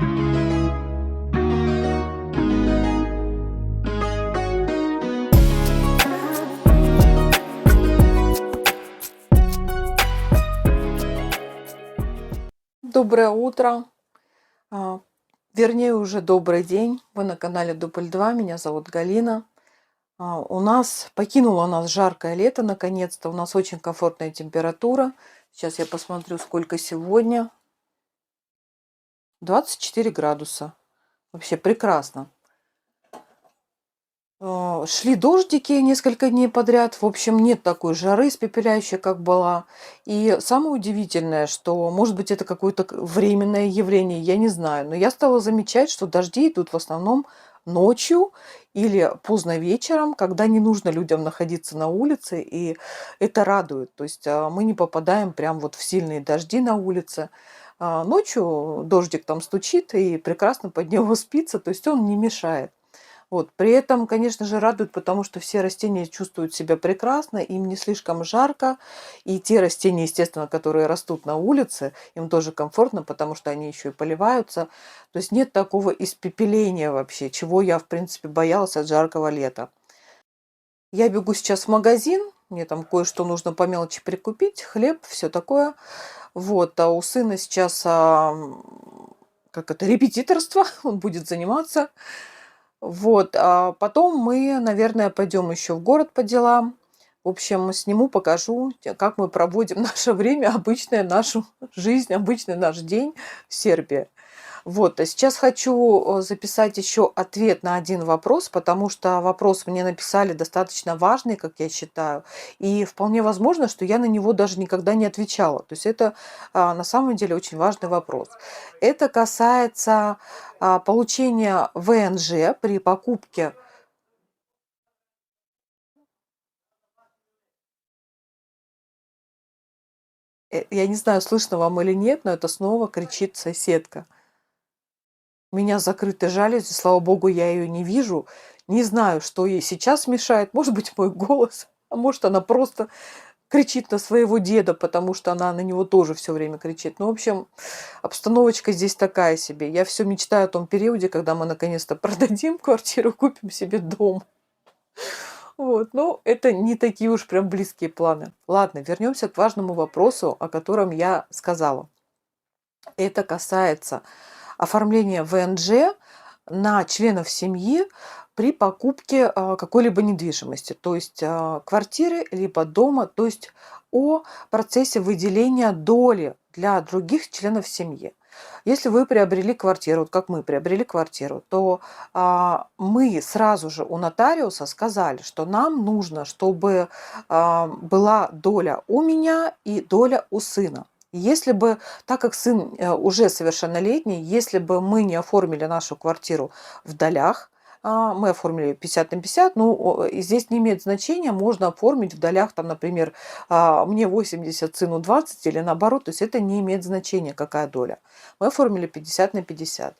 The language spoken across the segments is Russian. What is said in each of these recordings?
Доброе утро, а, вернее уже добрый день. Вы на канале Дубль 2. Меня зовут Галина. Покинуло нас жаркое лето, наконец-то. У нас очень комфортная температура. Сейчас я посмотрю, сколько сегодня. 24 градуса. Вообще прекрасно. Шли дождики несколько дней подряд. В общем, нет такой жары испепеляющей, как была. И самое удивительное, что, может быть, это какое-то временное явление, я не знаю. Но я стала замечать, что дожди идут в основном ночью или поздно вечером, когда не нужно людям находиться на улице, и это радует. То есть мы не попадаем прям вот в сильные дожди на улице. Ночью дождик там стучит, и прекрасно под него спится, то есть он не мешает. Вот. При этом, конечно же, радует, потому что все растения чувствуют себя прекрасно, им не слишком жарко. И те растения, естественно, которые растут на улице, им тоже комфортно, потому что они еще и поливаются. То есть нет такого испепеления вообще, чего я, в принципе, боялась от жаркого лета. Я бегу сейчас в магазин, мне там кое-что нужно по мелочи прикупить, хлеб, все такое. Вот, а у сына сейчас, как это, репетиторство, он будет заниматься. Вот, а потом мы, наверное, пойдем еще в город по делам. В общем, сниму, покажу, как мы проводим наше время, обычную нашу жизнь, обычный наш день в Сербии. Вот, а сейчас хочу записать еще ответ на один вопрос, потому что вопрос мне написали достаточно важный, как я считаю, и вполне возможно, что я на него даже никогда не отвечала. То есть это на самом деле очень важный вопрос. Это касается получения ВНЖ при покупке. Я не знаю, слышно вам или нет, но это снова кричит соседка. У меня закрыты жалюзи, слава богу, я ее не вижу. Не знаю, что ей сейчас мешает. Может быть, мой голос, а может, она просто кричит на своего деда, потому что она на него тоже все время кричит. Ну, в общем, обстановочка здесь такая себе. Я все мечтаю о том периоде, когда мы наконец-то продадим квартиру, купим себе дом. Вот, но это не такие уж прям близкие планы. Ладно, вернемся к важному вопросу, о котором я сказала. Это касается оформления ВНЖ на членов семьи при покупке какой-либо недвижимости, то есть квартиры либо дома, то есть о процессе выделения доли для других членов семьи. Если вы приобрели квартиру, вот как мы приобрели квартиру, то мы сразу же у нотариуса сказали, что нам нужно, чтобы была доля у меня и доля у сына. Если бы, так как сын уже совершеннолетний, если бы мы не оформили нашу квартиру в долях, мы оформили 50 на 50, ну, и здесь не имеет значения, можно оформить в долях, там, например, мне 80, сыну 20 или наоборот, то есть это не имеет значения, какая доля. Мы оформили 50 на 50.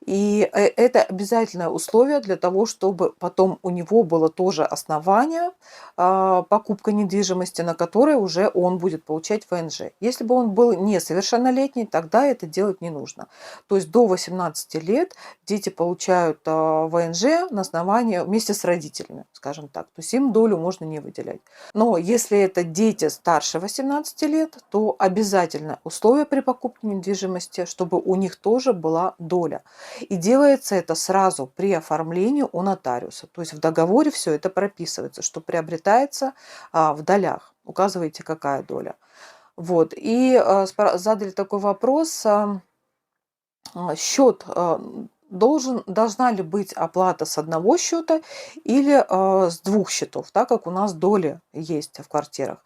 И это обязательное условие для того, чтобы потом у него было тоже основание, покупка недвижимости, на которой уже он будет получать ВНЖ. Если бы он был несовершеннолетний, тогда это делать не нужно. То есть до 18 лет дети получают ВНЖ на основании вместе с родителями, скажем так. То есть им долю можно не выделять. Но если это дети старше 18 лет, то обязательно условие при покупке недвижимости, чтобы у них тоже была доля. И делается это сразу при оформлении у нотариуса. То есть в договоре все это прописывается, что приобретается в долях. Указываете, какая доля. Вот. И задали такой вопрос. Счет должна ли быть оплата с одного счета или с двух счетов, так как у нас доли есть в квартирах.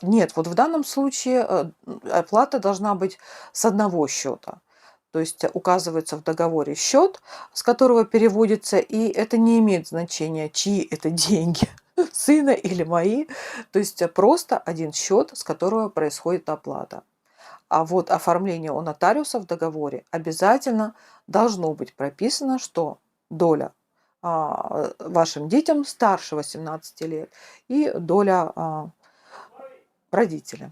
Нет, вот в данном случае оплата должна быть с одного счета. То есть указывается в договоре счет, с которого переводится, и это не имеет значения, чьи это деньги, сына или мои. То есть просто один счет, с которого происходит оплата. А вот оформление у нотариуса в договоре обязательно должно быть прописано, что доля вашим детям старше 18 лет и доля родителям.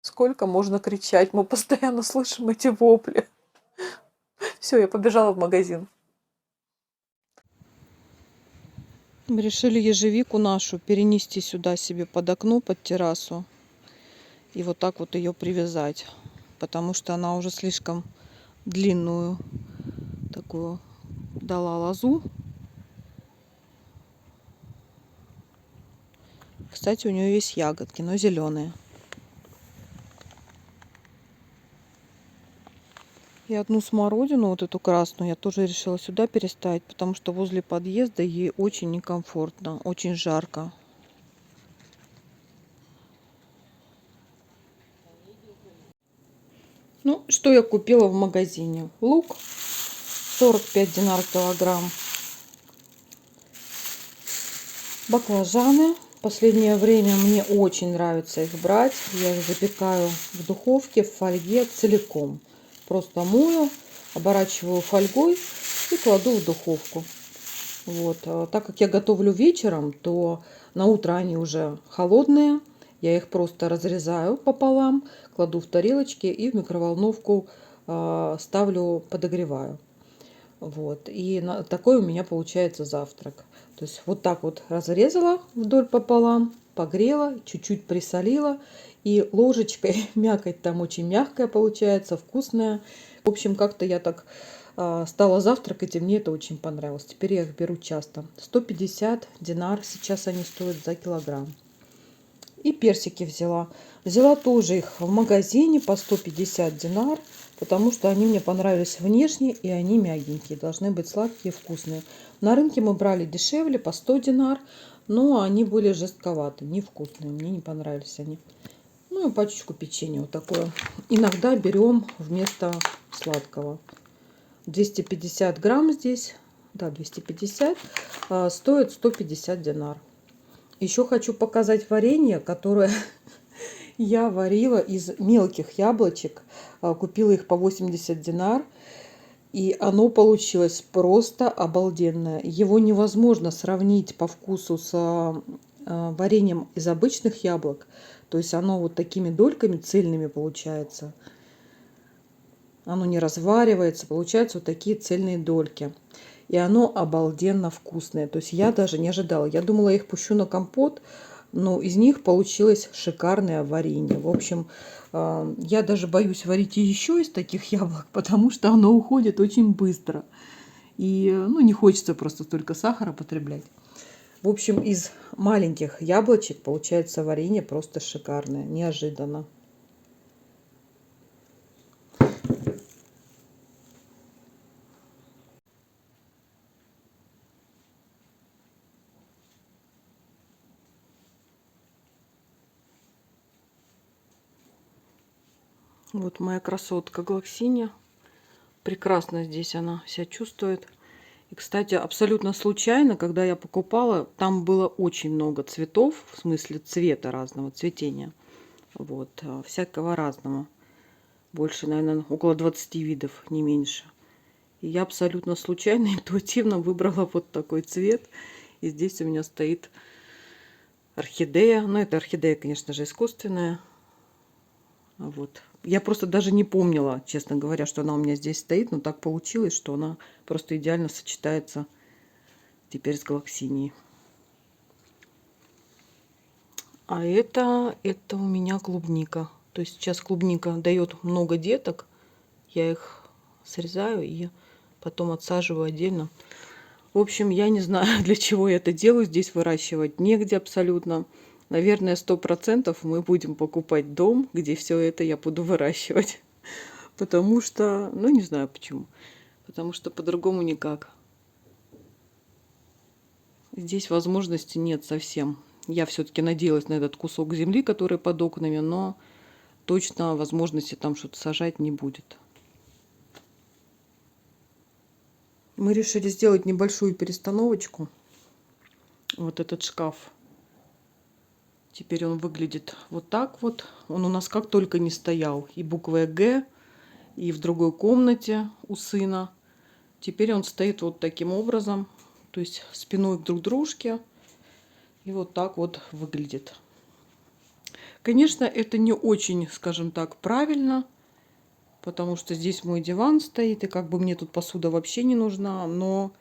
Сколько можно кричать? Мы постоянно слышим эти вопли. Все, я побежала в магазин. Мы решили ежевику нашу перенести сюда себе под окно, под террасу. И вот так вот ее привязать. Потому что она уже слишком длинную такую дала лозу. Кстати, у нее есть ягодки, но зеленые. И одну смородину, вот эту красную, я тоже решила сюда переставить, потому что возле подъезда ей очень некомфортно, очень жарко. Ну, что я купила в магазине? Лук 45 динар килограмм. Баклажаны. В последнее время мне очень нравится их брать. Я их запекаю в духовке, в фольге целиком. Просто мою, оборачиваю фольгой и кладу в духовку. Вот. Так как я готовлю вечером, то на утро они уже холодные. Я их просто разрезаю пополам, кладу в тарелочки и в микроволновку ставлю, подогреваю. Вот. И такой у меня получается завтрак. То есть вот так вот разрезала вдоль пополам, погрела, чуть-чуть присолила. И ложечкой, мякоть там очень мягкая получается, вкусная. В общем, как-то я так стала завтракать, и мне это очень понравилось. Теперь я их беру часто. 150 динар сейчас они стоят за килограмм. И персики взяла. Взяла тоже их в магазине по 150 динар, потому что они мне понравились внешне, и они мягенькие. Должны быть сладкие и вкусные. На рынке мы брали дешевле, по 100 динар, но они были жестковаты, невкусные. Мне не понравились они. Ну и пачечку печенья вот такое. Иногда берем вместо сладкого. 250 грамм здесь. Да, 250. Стоит 150 динар. Еще хочу показать варенье, которое я варила из мелких яблочек. Купила их по 80 динар. И оно получилось просто обалденное. Его невозможно сравнить по вкусу с вареньем из обычных яблок. То есть оно вот такими дольками цельными получается. Оно не разваривается. Получаются вот такие цельные дольки. И оно обалденно вкусное. То есть я даже не ожидала. Я думала, я их пущу на компот. Но из них получилось шикарное варенье. В общем, я даже боюсь варить еще из таких яблок, потому что оно уходит очень быстро. И ну, не хочется просто столько сахара потреблять. В общем, из маленьких яблочек получается варенье просто шикарное, неожиданно. Вот моя красотка Глоксиня. Прекрасно здесь она себя чувствует. И, кстати, абсолютно случайно, когда я покупала, там было очень много цветов, в смысле цвета разного, цветения. Вот, всякого разного. Больше, наверное, около 20 видов, не меньше. И я абсолютно случайно, интуитивно выбрала вот такой цвет. И здесь у меня стоит орхидея. Ну, это орхидея, конечно же, искусственная. Вот. Я просто даже не помнила, честно говоря, что она у меня здесь стоит. Но так получилось, что она просто идеально сочетается теперь с галаксинией. А это у меня клубника. То есть сейчас клубника дает много деток. Я их срезаю и потом отсаживаю отдельно. В общем, я не знаю, для чего я это делаю. Здесь выращивать негде абсолютно. Наверное, 100% мы будем покупать дом, где все это я буду выращивать. Потому что, ну не знаю почему. Потому что по-другому никак. Здесь возможности нет совсем. Я все-таки надеялась на этот кусок земли, который под окнами, но точно возможности там что-то сажать не будет. Мы решили сделать небольшую перестановочку. Вот этот шкаф. Теперь он выглядит вот так вот. Он у нас как только не стоял. И буквой Г, и в другой комнате у сына. Теперь он стоит вот таким образом. То есть спиной к друг дружке. И вот так вот выглядит. Конечно, это не очень, скажем так, правильно, потому что здесь мой диван стоит, и как бы мне тут посуда вообще не нужна, но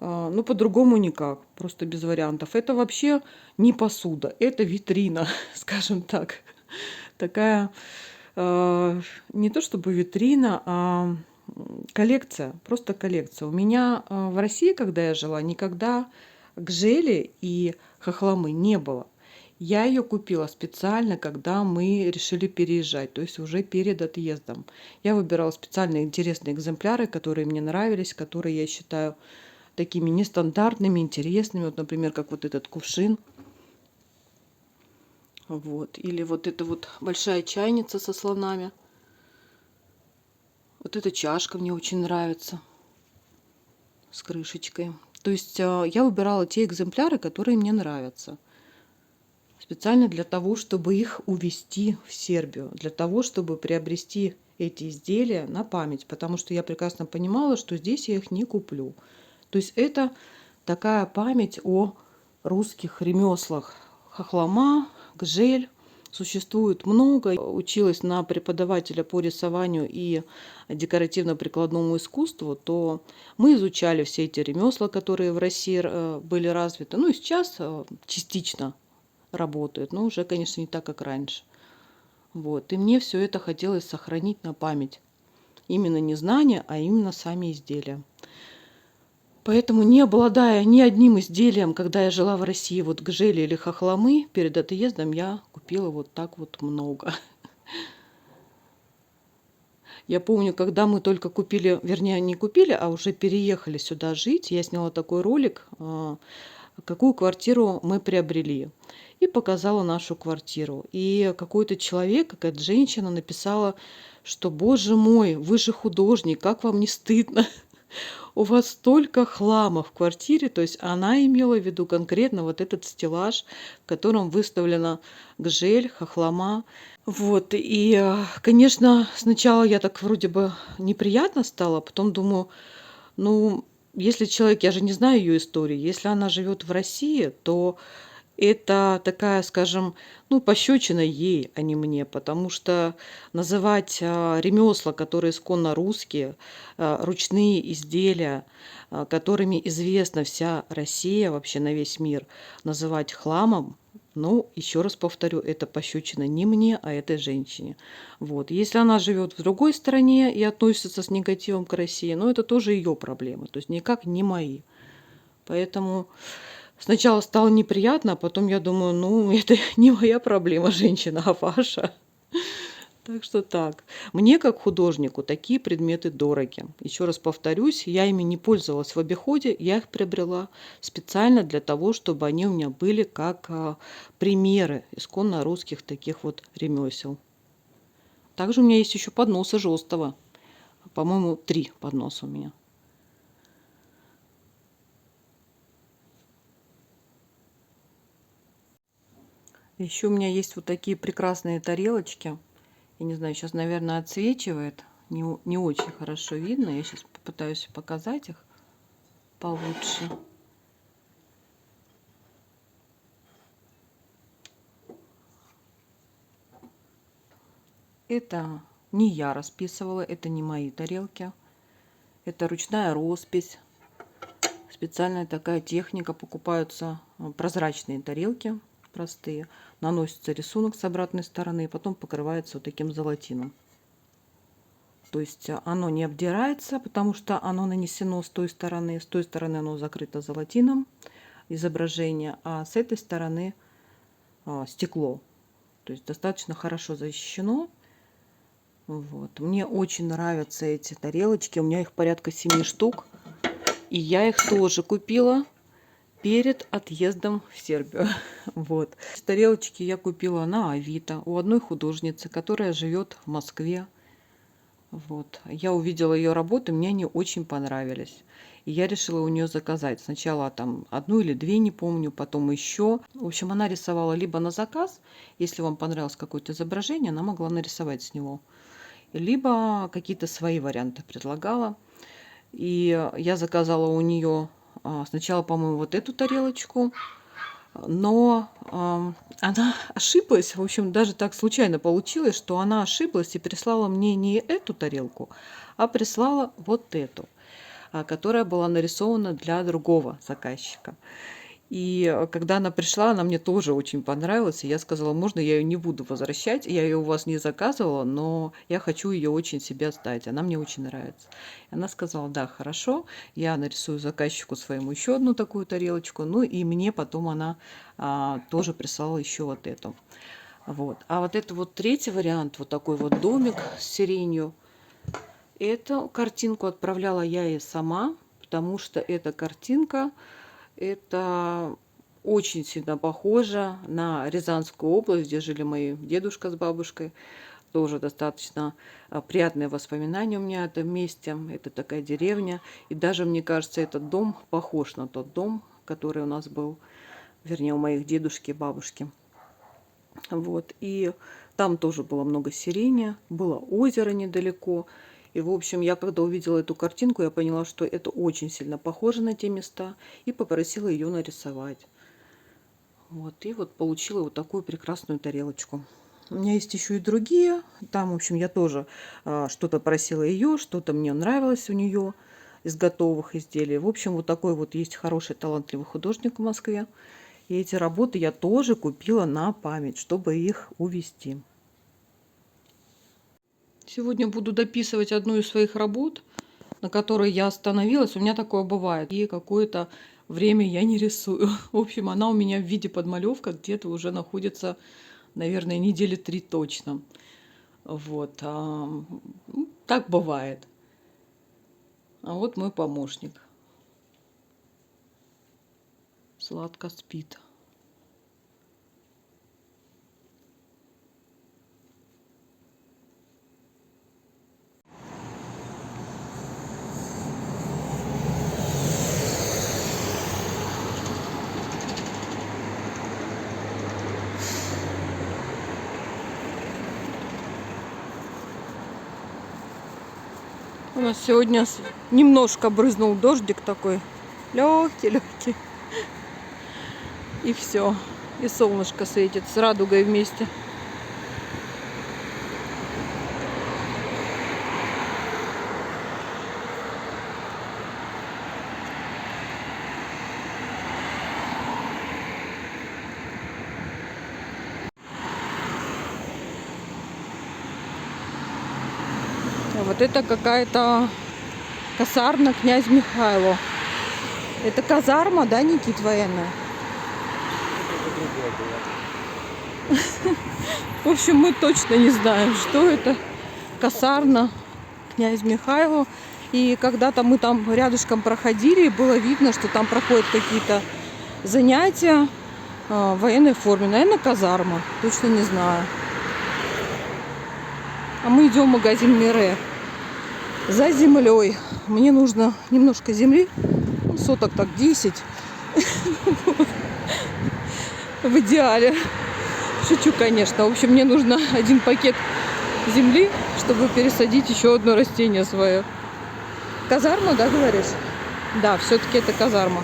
ну, по-другому никак, просто без вариантов. Это вообще не посуда, это витрина, скажем так. Такая, не то чтобы витрина, а коллекция, просто коллекция. У меня в России, когда я жила, никогда гжели и хохломы не было. Я ее купила специально, когда мы решили переезжать, то есть уже перед отъездом. Я выбирала специально интересные экземпляры, которые мне нравились, которые я считаю такими нестандартными, интересными. Вот, например, как вот этот кувшин. Вот. Или вот эта вот большая чайница со слонами. Вот эта чашка мне очень нравится с крышечкой. То есть я выбирала те экземпляры, которые мне нравятся. Специально для того, чтобы их увезти в Сербию. Для того, чтобы приобрести эти изделия на память. Потому что я прекрасно понимала, что здесь я их не куплю. То есть это такая память о русских ремеслах. Хохлома, гжель. Существует много. Училась на преподавателя по рисованию и декоративно-прикладному искусству, то мы изучали все эти ремесла, которые в России были развиты. Ну и сейчас частично работают, но уже, конечно, не так, как раньше. Вот. И мне все это хотелось сохранить на память. Именно не знания, а именно сами изделия. Поэтому, не обладая ни одним изделием, когда я жила в России, вот гжели или хохломы, перед отъездом я купила вот так вот много. Я помню, когда мы только купили, вернее, не купили, а уже переехали сюда жить, я сняла такой ролик, какую квартиру мы приобрели. И показала нашу квартиру. И какой-то человек, какая-то женщина написала, что, боже мой, вы же художник, как вам не стыдно? У вас столько хлама в квартире. То есть она имела в виду конкретно вот этот стеллаж, в котором выставлена гжель, хохлома. Вот, и, конечно, сначала я так вроде бы неприятно стало, потом думаю, ну, если человек, я же не знаю ее истории, если она живет в России, то это такая, скажем, ну, пощечина ей, а не мне, потому что называть ремесла, которые исконно русские, ручные изделия, которыми известна вся Россия, вообще на весь мир, называть хламом, ну, еще раз повторю, это пощечина не мне, а этой женщине. Вот. Если она живет в другой стране и относится с негативом к России, ну, это тоже ее проблемы, то есть никак не мои. Поэтому сначала стало неприятно, а потом я думаю, ну, это не моя проблема, женщина, а ваша. Так что так. Мне, как художнику, такие предметы дороги. Еще раз повторюсь, я ими не пользовалась в обиходе, я их приобрела специально для того, чтобы они у меня были как примеры исконно русских таких вот ремесел. Также у меня есть еще подносы Жестова. По-моему, 3 подноса у меня. Еще у меня есть вот такие прекрасные тарелочки. Я не знаю, сейчас, наверное, отсвечивает. Не очень хорошо видно. Я сейчас попытаюсь показать их получше. Это не я расписывала, это не мои тарелки. Это ручная роспись. Специальная такая техника. Покупаются прозрачные тарелки, простые. Наносится рисунок с обратной стороны и потом покрывается вот таким золотином. То есть оно не обдирается, потому что оно нанесено с той стороны. С той стороны оно закрыто золотином, изображение, а с этой стороны стекло. То есть достаточно хорошо защищено. Вот. Мне очень нравятся эти тарелочки. У меня их порядка 7 штук. И я их тоже купила перед отъездом в Сербию. Вот. Тарелочки я купила на Авито у одной художницы, которая живет в Москве. Вот. Я увидела ее работы, мне они очень понравились. И я решила у нее заказать. Сначала там 1 или 2, не помню, потом еще. В общем, она рисовала либо на заказ, если вам понравилось какое-то изображение, она могла нарисовать с него. Либо какие-то свои варианты предлагала. И я заказала у нее сначала, по-моему, вот эту тарелочку. Но она ошиблась. В общем, даже так случайно получилось, что она ошиблась и прислала мне не эту тарелку, а прислала вот эту, которая была нарисована для другого заказчика. И когда она пришла, она мне тоже очень понравилась. И я сказала, можно я ее не буду возвращать. Я ее у вас не заказывала, но я хочу ее очень себе оставить. Она мне очень нравится. И она сказала, да, хорошо, я нарисую заказчику своему еще одну такую тарелочку. Ну и мне потом она тоже прислала еще вот эту. Вот. А вот это вот третий вариант, вот такой вот домик с сиренью. Эту картинку отправляла я ей сама, потому что эта картинка, это очень сильно похоже на Рязанскую область, где жили мои дедушка с бабушкой. Тоже достаточно приятные воспоминания у меня о этом месте. Это такая деревня. И даже, мне кажется, этот дом похож на тот дом, который у нас был, вернее, у моих дедушки и бабушки. Вот. И там тоже было много сирени, было озеро недалеко. И, в общем, я когда увидела эту картинку, я поняла, что это очень сильно похоже на те места, и попросила ее нарисовать. Вот, и вот получила вот такую прекрасную тарелочку. У меня есть еще и другие. Там, в общем, я тоже что-то просила ее, что-то мне нравилось у нее из готовых изделий. В общем, вот такой вот есть хороший, талантливый художник в Москве. И эти работы я тоже купила на память, чтобы их увезти. Сегодня буду дописывать одну из своих работ, на которой я остановилась. У меня такое бывает. И какое-то время я не рисую. В общем, она у меня в виде подмалевка где-то уже находится, наверное, недели 3 точно. Вот. Так бывает. А вот мой помощник. Сладко спит. У нас сегодня немножко брызнул дождик такой. Легкий. И все. И солнышко светит с радугой вместе. А вот это какая-то косарна князь Михайло. Это казарма, да, Никит, военная? В общем, мы точно не знаем, что это. Косарна князь Михайло. И когда-то мы там рядышком проходили, и было видно, что там проходят какие-то занятия в военной форме. Наверное, казарма. Точно не знаю. А мы идем в магазин Мире за землей. Мне нужно немножко земли. Соток так 10. В идеале. Шучу, конечно. В общем, мне нужно один пакет земли, чтобы пересадить еще одно растение свое. Казарма, да, говоришь? Да, все-таки это казарма.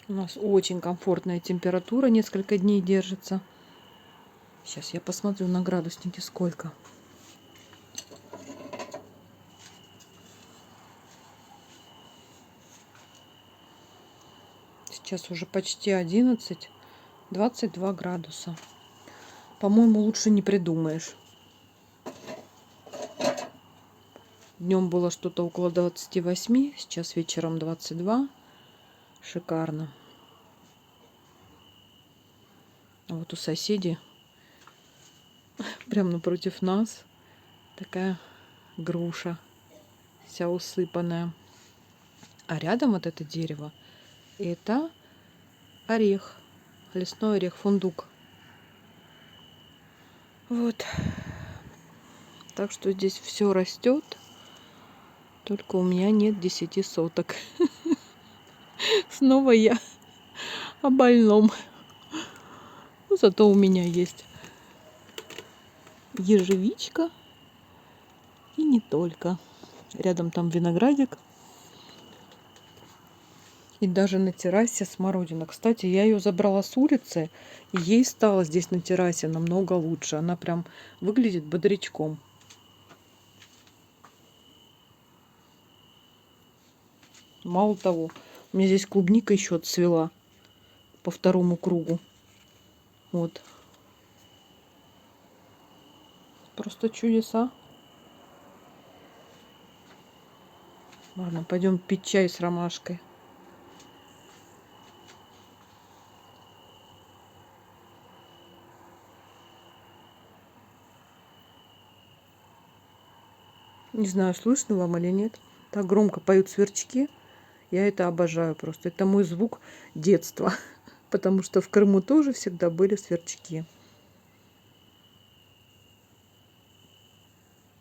У нас очень комфортная температура, несколько дней держится. Сейчас я посмотрю на градуснике сколько. Сейчас уже почти 11, 22 градуса. По-моему, лучше не придумаешь. Днем было что-то около 28, сейчас вечером 22. Шикарно. А вот у соседей, прямо напротив нас, такая груша, вся усыпанная. А рядом вот это дерево, это орех, лесной орех, фундук. Вот. Так что здесь все растет. Только у меня нет 10 соток. Снова я о больном. Ну, зато у меня есть ежевичка и не только. Рядом там виноградик. И даже на террасе смородина. Кстати, я ее забрала с улицы, и ей стало здесь на террасе намного лучше. Она прям выглядит бодрячком. Мало того, у меня здесь клубника еще отцвела по второму кругу. Вот. Просто чудеса. Ладно, пойдем пить чай с ромашкой. Не знаю, слышно вам или нет. Так громко поют сверчки. Я это обожаю просто. Это мой звук детства. Потому что в Крыму тоже всегда были сверчки.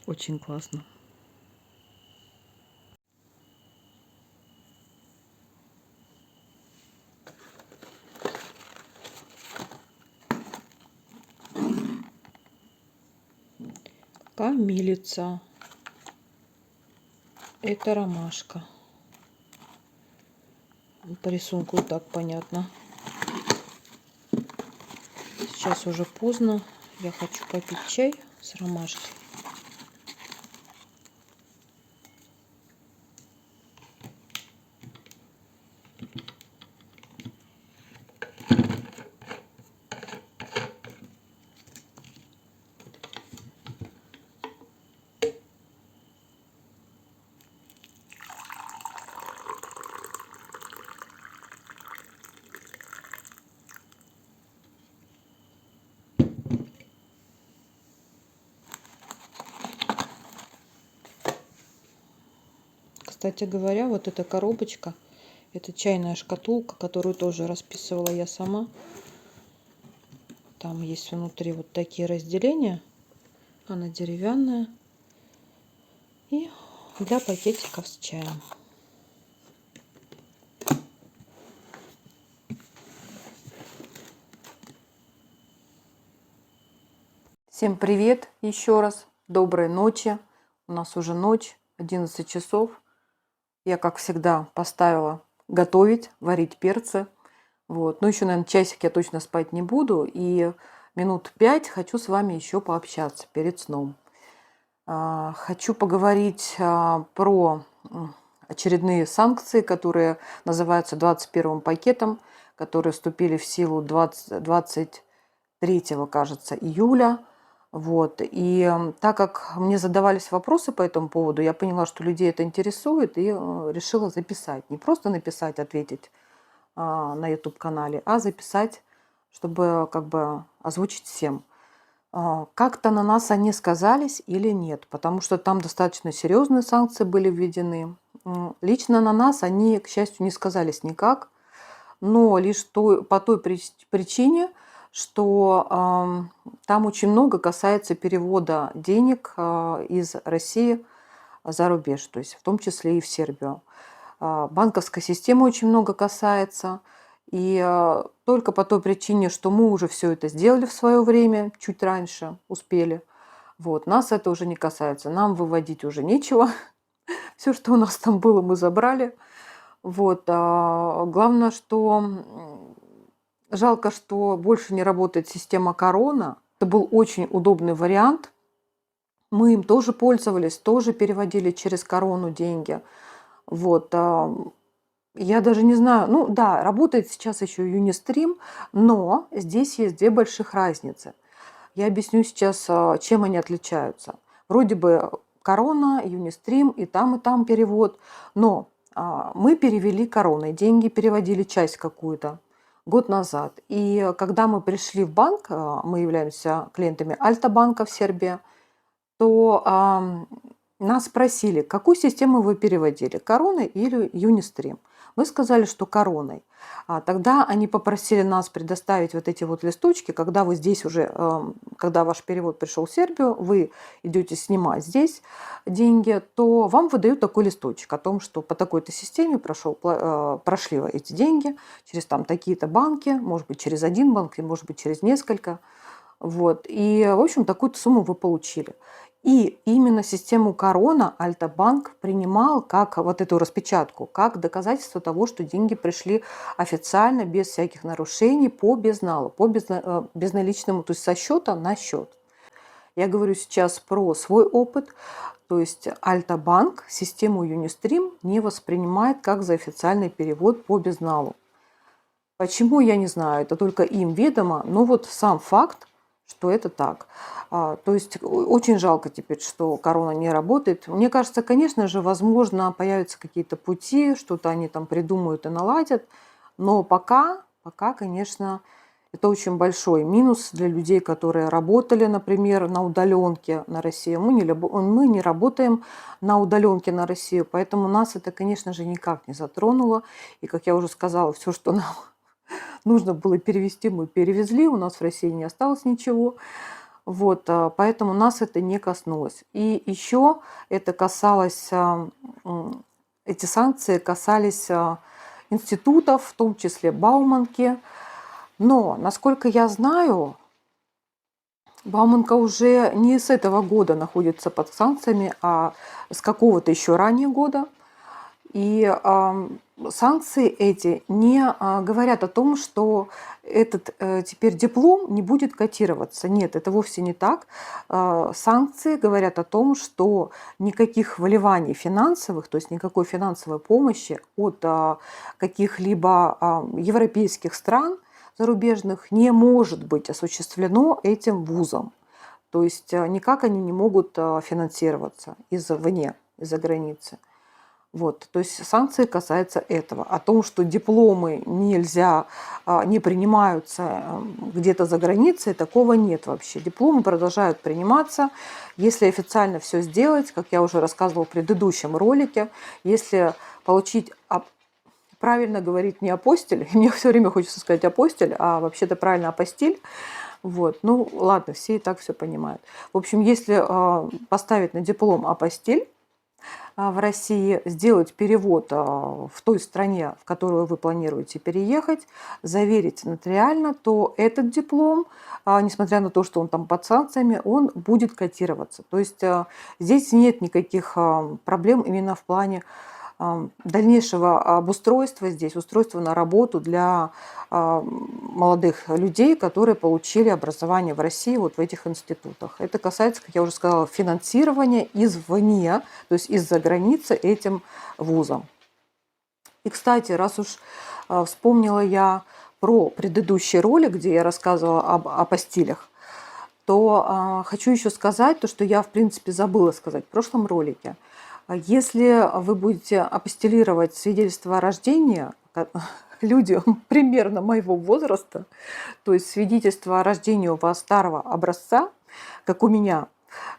Очень классно. Камилица. Это ромашка. По рисунку и так понятно. Сейчас уже поздно. Я хочу попить чай с ромашкой. Кстати говоря, вот эта коробочка, это чайная шкатулка, которую тоже расписывала я сама. Там есть внутри вот такие разделения. Она деревянная. И для пакетиков с чаем. Всем привет еще раз. Доброй ночи. У нас уже ночь, 11 часов. Я, как всегда, поставила готовить, варить перцы. Вот. Но еще, наверное, часик я точно спать не буду. И минут 5 хочу с вами еще пообщаться перед сном. Хочу поговорить про очередные санкции, которые называются 21-м пакетом, которые вступили в силу 23, кажется, июля. Вот. И так как мне задавались вопросы по этому поводу, я поняла, что людей это интересует, и решила записать. Не просто написать, ответить на YouTube-канале, а записать, чтобы как бы озвучить всем. Как-то на нас они сказались или нет, потому что там достаточно серьезные санкции были введены. Лично на нас они, к счастью, не сказались никак, но лишь по той причине, что там очень много касается перевода денег из России за рубеж, то есть в том числе и в Сербию. Банковской системы очень много касается. И только по той причине, что мы уже все это сделали в свое время, чуть раньше успели, вот, нас это уже не касается. Нам выводить уже нечего. Все, что у нас там было, мы забрали. Вот. Главное, что жалко, что больше не работает система Корона. Это был очень удобный вариант. Мы им тоже пользовались, тоже переводили через Корону деньги. Вот. Я даже не знаю, ну да, работает сейчас еще Юнистрим, но здесь есть две больших разницы. Я объясню сейчас, чем они отличаются. Вроде бы Корона, Юнистрим, и там перевод, но мы перевели Короной, деньги переводили часть какую-то год назад. И когда мы пришли в банк, мы являемся клиентами Альта-банка в Сербии, то нас спросили, какую систему вы переводили, Корона или Юнистрим. Мы сказали, что короной. Тогда они попросили нас предоставить вот эти вот листочки, когда вы здесь уже, когда ваш перевод пришел в Сербию, вы идете снимать здесь деньги, то вам выдают такой листочек о том, что по такой-то системе прошли эти деньги через там такие-то банки, может быть, через один банк, и может быть, через несколько. Вот. И, в общем, такую-то сумму вы получили. И именно систему Корона Альта-банк принимал как вот эту распечатку, как доказательство того, что деньги пришли официально, без всяких нарушений, по безналу, по безналичному, то есть со счета на счет. Я говорю сейчас про свой опыт, то есть Альта-банк систему Юнистрим не воспринимает как за официальный перевод по безналу. Почему, я не знаю, это только им ведомо, но вот сам факт, что это так. То есть очень жалко теперь, что корона не работает. Мне кажется, конечно же, возможно, появятся какие-то пути, что-то они там придумают и наладят, но пока, конечно, это очень большой минус для людей, которые работали, например, на удаленке на Россию. Мы не работаем на удаленке на Россию, поэтому нас это, конечно же, никак не затронуло. И, как я уже сказала, все, что нам нужно было перевести, мы перевезли, у нас в России не осталось ничего. Вот, поэтому нас это не коснулось. И еще это касалось, эти санкции касались институтов, в том числе Бауманки. Но, насколько я знаю, Бауманка уже не с этого года находится под санкциями, а с какого-то еще ранее года. И санкции эти не говорят о том, что этот теперь диплом не будет котироваться. Нет, это вовсе не так. Санкции говорят о том, что никаких вливаний финансовых, то есть никакой финансовой помощи от каких-либо европейских стран зарубежных не может быть осуществлено этим вузом. То есть никак они не могут финансироваться извне, из-за границы. Вот, то есть санкции касаются этого. О том, что дипломы нельзя, не принимаются где-то за границей, такого нет вообще. Дипломы продолжают приниматься, если официально все сделать, как я уже рассказывала в предыдущем ролике, если получить, правильно говорить не апостиль, мне все время хочется сказать апостиль, а вообще-то правильно апостиль. Вот, ну ладно, все и так все понимают. В общем, если поставить на диплом апостиль, в России, сделать перевод в той стране, в которую вы планируете переехать, заверить нотариально, то этот диплом, несмотря на то, что он там под санкциями, он будет котироваться. То есть здесь нет никаких проблем именно в плане дальнейшего обустройства здесь, устройства на работу для молодых людей, которые получили образование в России вот в этих институтах. Это касается, как я уже сказала, финансирования извне, то есть из-за границы этим вузом. И, кстати, раз уж вспомнила я про предыдущий ролик, где я рассказывала об апостилях, то хочу еще сказать то, что я, в принципе, забыла сказать в прошлом ролике. Если вы будете апостилировать свидетельство о рождении, люди примерно моего возраста, то есть свидетельство о рождении у вас старого образца, как у меня,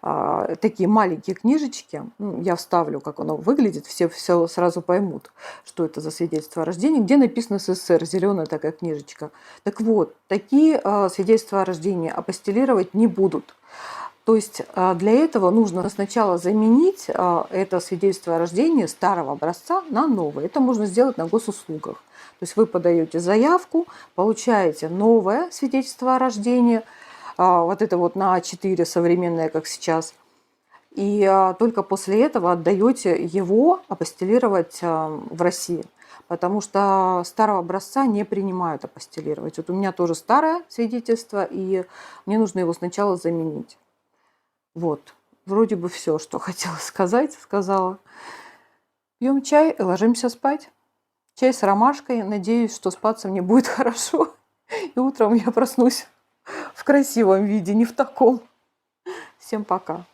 такие маленькие книжечки, я вставлю, как оно выглядит, все сразу поймут, что это за свидетельство о рождении, где написано СССР, зеленая такая книжечка. Так вот, такие свидетельства о рождении апостилировать не будут. То есть для этого нужно сначала заменить это свидетельство о рождении старого образца на новое. Это можно сделать на госуслугах. То есть вы подаете заявку, получаете новое свидетельство о рождении, вот это вот на А4 современное, как сейчас, и только после этого отдаете его апостилировать в России. Потому что старого образца не принимают апостилировать. Вот у меня тоже старое свидетельство, и мне нужно его сначала заменить. Вот, вроде бы все, что хотела сказать, сказала. Пьем чай и ложимся спать. Чай с ромашкой. Надеюсь, что спаться мне будет хорошо. И утром я проснусь в красивом виде, не в таком. Всем пока.